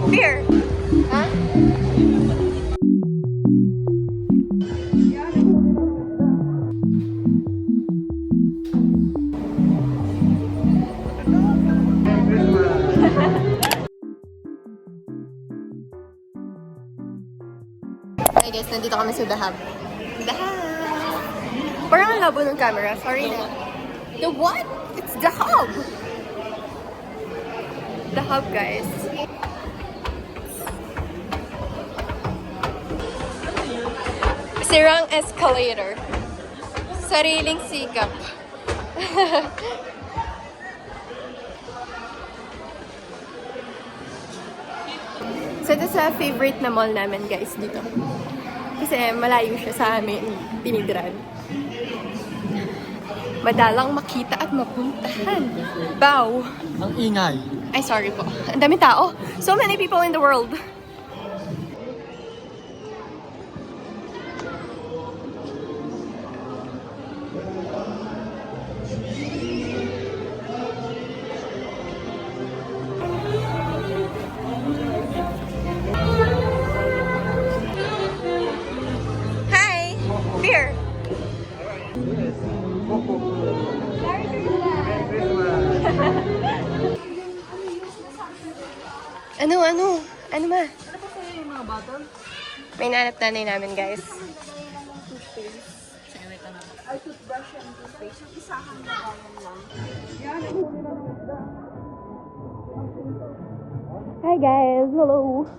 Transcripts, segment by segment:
Beer. Huh? Hi guys, nandito kami sa The Hub. The Hub! Parang ang labo ng camera. Sorry na. The what? It's The Hub! The Hub, guys. Sirang escalator. Sariling sikap. So, ito sa favorite na mall namin, guys, dito. Kasi malayo siya sa amin, tinidran. Madalang makita at mapuntahan. Bow! Ang ingay. Ay, sorry po. Ang dami tao. So many people in the world. Hi! Beer! Ano? Ano ma? Ano pa sa'yo yung mga bottle? May nanap nanay namin, guys. Ay, toothbrush and toothpaste. Yung isahan na lang. Hi guys, hello.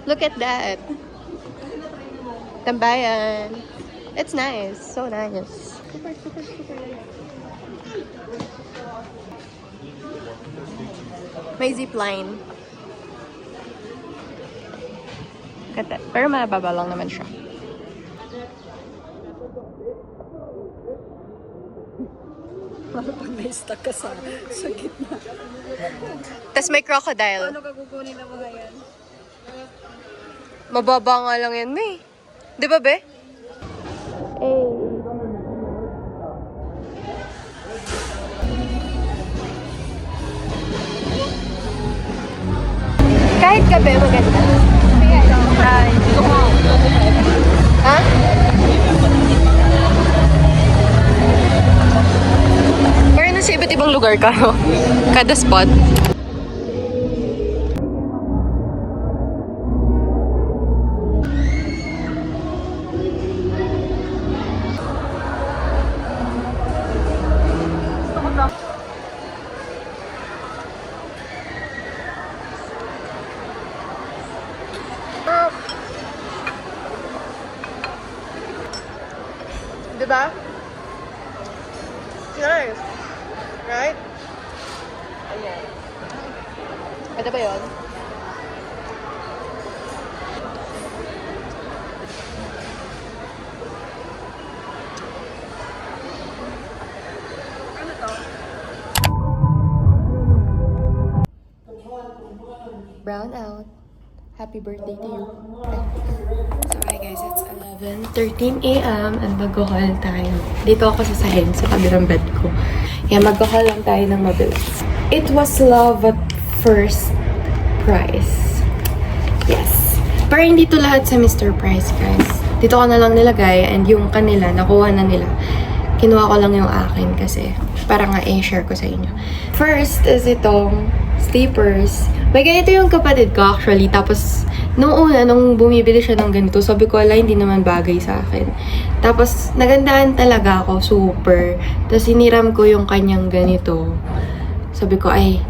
Look at that. Tambayan. It's nice, so nice. May zipline. Look at that. Pero mababa lang naman siya. Paano pag na-stuck ka sa gitna? Tapos may crocodile. Paano ka kukunin ang mga yan? Mababa nga lang yan, May. Di ba, be? Kahit gabi, maganda. Ha? Meron na sa iba't ibang lugar ka, no? Kada spot. Diba? Nice. Right? Ayan. Ano ba yun? Ano to? Brown out. Happy birthday to you. So hi guys, it's 11:13 a.m. and mag-haul tayo. Dito ako sa sahig, sa kabilang bed ko. Yeah, mag-haul lang tayo ng mabilis. It was love at first price. Yes. Pero hindi to lahat sa Mr. Price, guys. Dito ko na lang nilagay and yung kanila, nakuha na nila. Kinuha ko lang yung akin kasi para nga i-share ko sa inyo. First is itong sleepers. May ganito yung kapatid ko actually. Tapos, nung bumibili siya ng ganito, sabi ko, ala, hindi naman bagay sa akin. Tapos, nagandahan talaga ako, super. Tapos, hiniram ko yung kanyang ganito. Sabi ko, ay,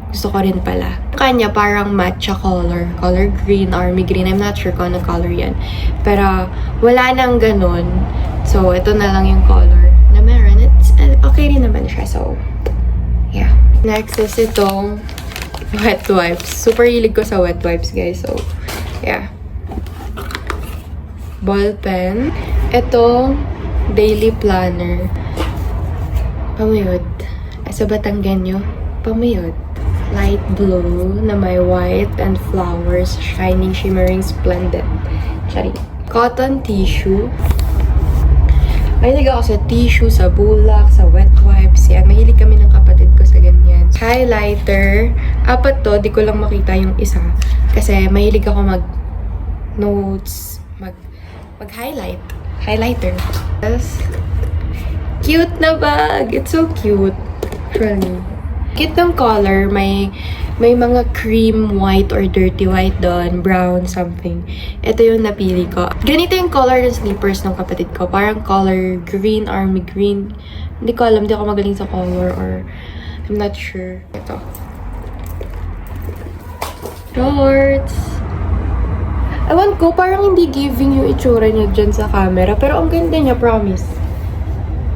gusto ko rin pala. Kanya, parang matcha color. Color green, army green. I'm not sure kung anong color yan. Pero, wala nang ganun. So, ito na lang yung color na meron. It's, okay rin naman siya. So, yeah. Next is itong wet wipes. Super hilig ko sa wet wipes, guys. So, yeah. Ball pen. Itong daily planner. Pamuyod. Sa Batanggenyo, pamuyod. Light blue na may white and flowers. Shining, shimmering, splendid. Sorry. Cotton tissue. Mahilig ako sa tissue, sa bulak, sa wet wipes. Yan, mahilig kami ng kapatid ko sa ganyan. Highlighter. Apat to, di ko lang makita yung isa. Kasi mahilig ako mag-notes, mag-highlight. Highlighter. Tapos, cute na bag. It's so cute. Actually. Cute ng color. May mga cream white or dirty white doon. Brown, something. Ito yung napili ko. Ganito yung color ng slippers ng kapatid ko. Parang color green, army green. Hindi ko alam. Hindi ako magaling sa color or I'm not sure. Ito. Shorts. Ewan ko, parang hindi giving yung itsura niya dyan sa camera. Pero ang ganda niya, promise.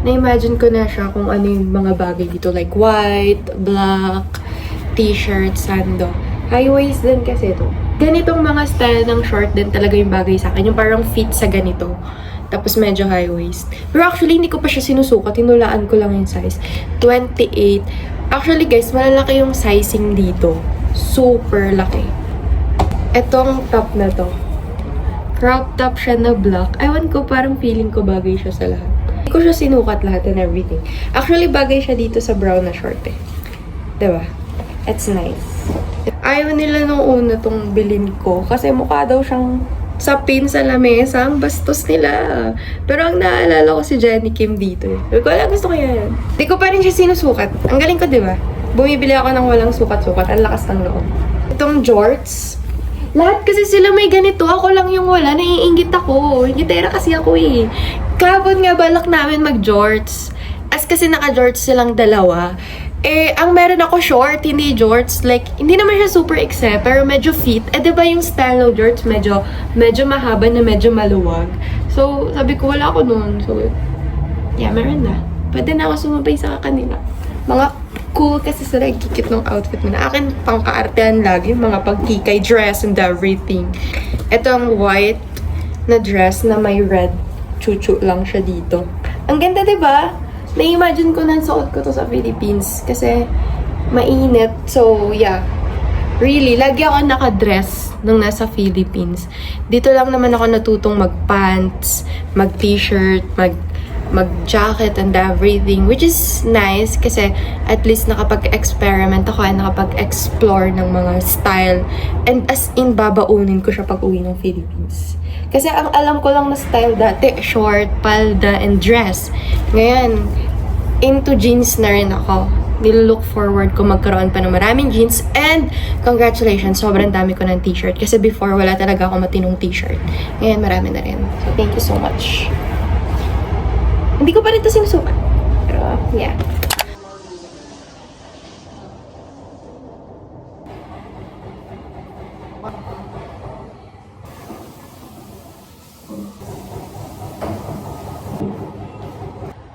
Na-imagine ko na siya kung ano yung mga bagay dito. Like white, black, t-shirt, sando. High waist din kasi ito. Ganitong mga style ng short din talaga yung bagay sa akin. Yung parang fit sa ganito. Tapos medyo high waist. Pero actually, hindi ko pa siya sinusukat. Tinulaan ko lang yung size. 28. Actually guys, malalaki yung sizing dito. Super laki. Etong top na to. Crop top siya na black. Ewan ko, parang feeling ko bagay siya sa lahat. Hindi ko siya sinukat lahat and everything. Actually, bagay siya dito sa brown na short eh. Diba? It's nice. Ayaw nila nung una tong bilin ko kasi mukha daw siyang sapin sa lamesa. Ang bastos nila. Pero ang naalala ko si Jenny Kim dito eh. Sabi ko, alam, gusto ko yan. Di ko pa rin siya sinusukat. Ang galing ko, diba? Bumibili ako ng walang sukat-sukat. Ang lakas ng loob. Itong jorts. Lahat kasi sila may ganito. Ako lang yung wala. Naiinggit ako. Ingitera kasi ako eh. Kahapon nga balak namin mag-jorts. As kasi naka-jorts silang dalawa. Eh, ang meron ako short, hindi jorts. Like, hindi naman siya super ekse, pero medyo fit. Eh, diba yung style ng jorts, medyo mahaba na medyo maluwag. So, sabi ko, wala ako noon. So, yeah, meron na. Pwede na ako sumabay sa kanila. Mga cool kasi sila, kikit ng outfit mo na. Akin, pang-kaartehan lagi, mga pagkikay dress and everything. Ito ang white na dress na may red chuchu lang siya dito. Ang ganda, diba? Na-imagine ko na suot ko to sa Philippines kasi mainit. So, yeah. Really, lagi ako nakadress nung nasa Philippines. Dito lang naman ako natutong mag-pants, mag-t-shirt, mag-jacket and everything. Which is nice kasi at least nakapag-experiment ako and nakapag-explore ng mga style. And as in, babaunin ko siya pag uwi ng Philippines. Kasi ang alam ko lang na style dati, short, palda, and dress. Ngayon, into jeans na rin ako. Nilook forward ko magkaroon pa ng maraming jeans. And congratulations, sobrang dami ko ng t-shirt. Kasi before, wala talaga ako matinong t-shirt. Ngayon, marami na rin. So, thank you so much. Hindi ko pa rin ito sinusukat. Pero, yeah.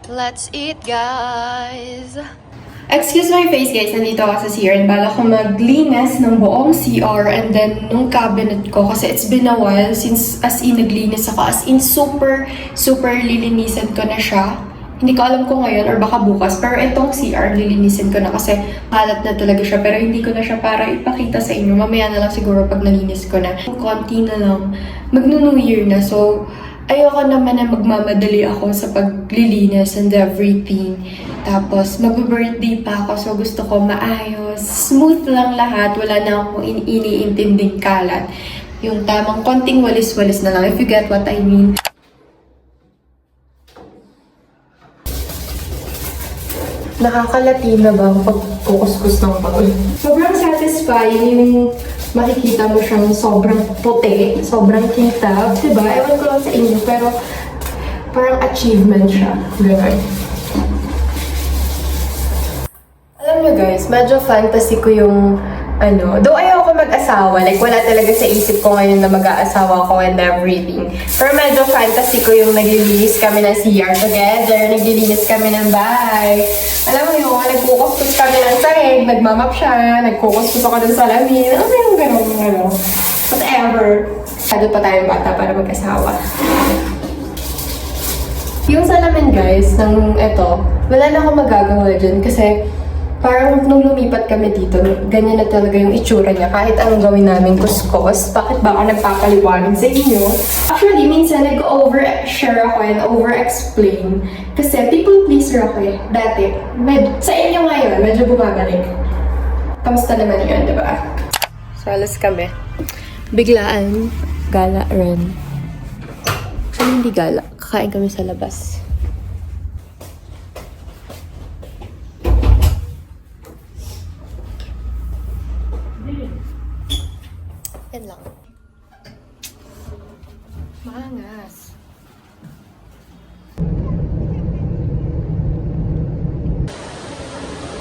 Let's eat, guys! Excuse my face, guys. Nandito ako sa CR and bala ko maglinis ng buong CR and then nung cabinet ko kasi it's been a while since as in naglinis ako. As in super lilinisan ko na siya. Hindi ko alam kung ngayon or baka bukas. Pero itong CR lilinisin ko na kasi halat na talaga siya. Pero hindi ko na siya para ipakita sa inyo. Mamaya na lang siguro pag nalinis ko na. Konti na lang. Magno-New Year na. So, ayoko naman na magmamadali ako sa paglilinis and everything. Tapos, mag-birthday pa ako. So, gusto ko maayos. Smooth lang lahat. Wala na akong iniintinding kalat. Yung tamang konting walis-walis na lang. If you get what I mean. Nakakalati na ba ang pagkukuskus ng pagod? Sobrang satisfying yung makikita mo siyang sobrang puti, sobrang kitab, diba? Ewan ko lang sa inyo, pero parang achievement siya. Ganun. Alam nyo guys, medyo fantasy ko yung though ayaw ko mag-asawa, like wala talaga sa isip ko ngayon na mag-aasawa ko and everything. Pero medyo fantasy ko yung naglilinis kami ng CR together, naglilinis kami ng bahay. Alam mo yun, nagkukuskus kami ng sahig, nagmamap siya, nagkukuskus ako ng salamin. Ano ba yung gano'n, whatever. Sado pa tayong bata para mag-asawa. Yung salamin guys, ng wala na akong magagawa dyan kasi Parang nung lumipat kami dito, ganyan na talaga yung itsura niya. Kahit anong gawin namin kuskus, bakit ba ako nagpapaliwanag sa inyo? Actually, minsan nag-over-share ako and over-explain. Kasi people pleaser ako eh. Dati. Sa inyo ngayon, medyo bumabalik. Kamusta naman yun, di ba? So, alas kami. Biglaan, gala rin. Ano hindi gala? Kakain kami sa labas. Yan lang. Maangas.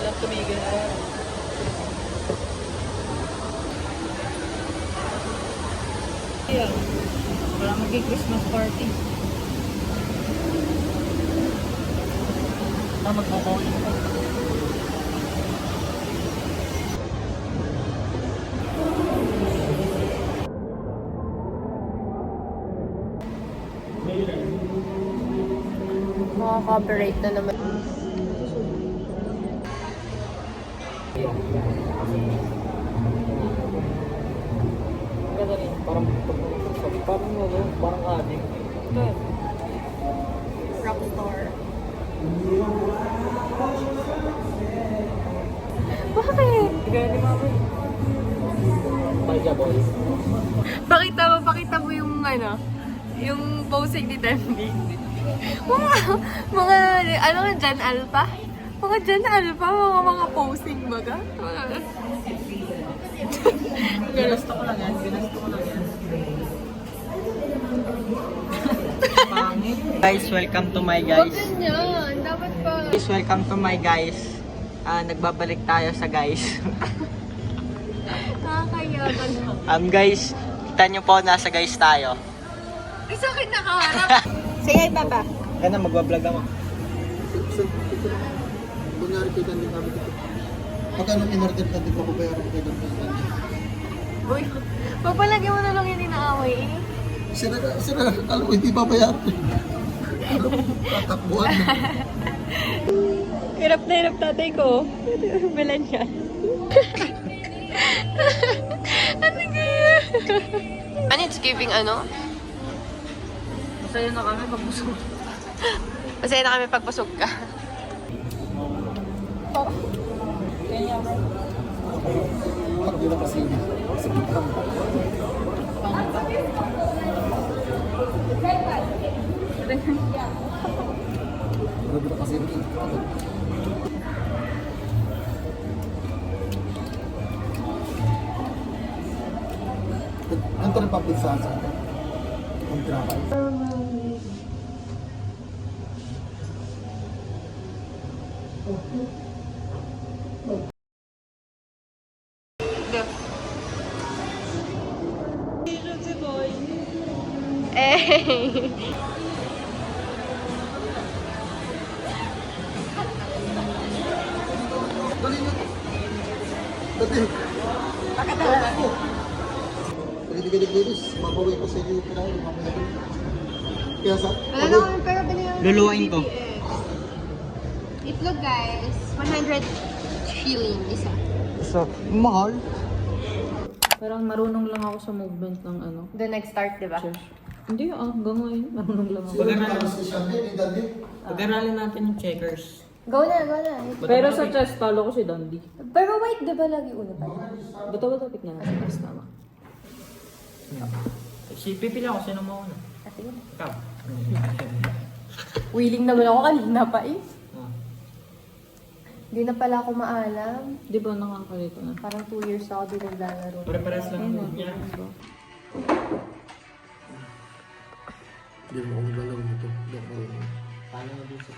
Walang tumigil na. Ayan. Wala mag-Christmas party. Magpapawin ko. Makaka-cooperate na naman. Ganda rin. Parang adik. Rockstar. Bakit? Tigaya ni Mama. Palja boy. Pakita mo yung yung posing ni Demby. mga, ano nga dyan, Alpha? Mga dyan, Alpha, mga posing baga. Ginasto ko lang yan. Pangit. Guys, welcome to my guys. Ganyan, dapat pa. Guys, welcome to my guys. Nagbabalik tayo sa guys. Nakakayaban. Guys, kita nyo po, nasa guys tayo. Ay, sa akin nakaharap. Say hi, Papa. Ganda, magbablog ako. Kunyari kita din kami dito. Magkano in-order ka din ko bayaran ko kayo doon? Uy, papalagyan mo na lang yun inaaway eh. Sira, alam ko hindi babayaran. Alam mo, tatakbuhan na. Hirap na hirap tatay ko. Bilan siya. Ano kaya? Ano it's giving ano? Masaya na kami pag-busog. Masaya na kami pagpasok ka. Pag yun na kasi sa kitang. Grabe na kasi rin. Ganito rin public sa asa. Ang trapay. Eh. Dali nyo. Dali. Pakatala. Pagdidigalig-dilis, mabaway ko sa inyo yung pinahin. Mamaya ko. Kaya sa... Wala na kami pero binigyan. Luluwain ko. Itlog guys, 100 shilling isa. Sa mahal. Parang marunong lang ako sa movement ng ano. The next start, di ba? Church. Hindi hanggang ngayon marunong lang ako. Sino yung tapos ni Shanghai? Ni Dandi? Pag-aralin natin yung checkers. Go na, go na. Pero sa chess, talo ko si Dundee. Pero wait, di ba lagi una pa? Bato-bato pick na lang sa chess, tama. Si Pipi lang ako, sino mauna? Ate yun. Ikaw. Willing naman ako kanina pa eh. Ah. Hindi na pala ako maalam. Di ba nakakalito na? Parang 2 years na ako din naglalaro. Pare-pares lang Ayun yung niya. Hindi mo ako naglalaro nito. Hindi ako marunong. Paano na dun sa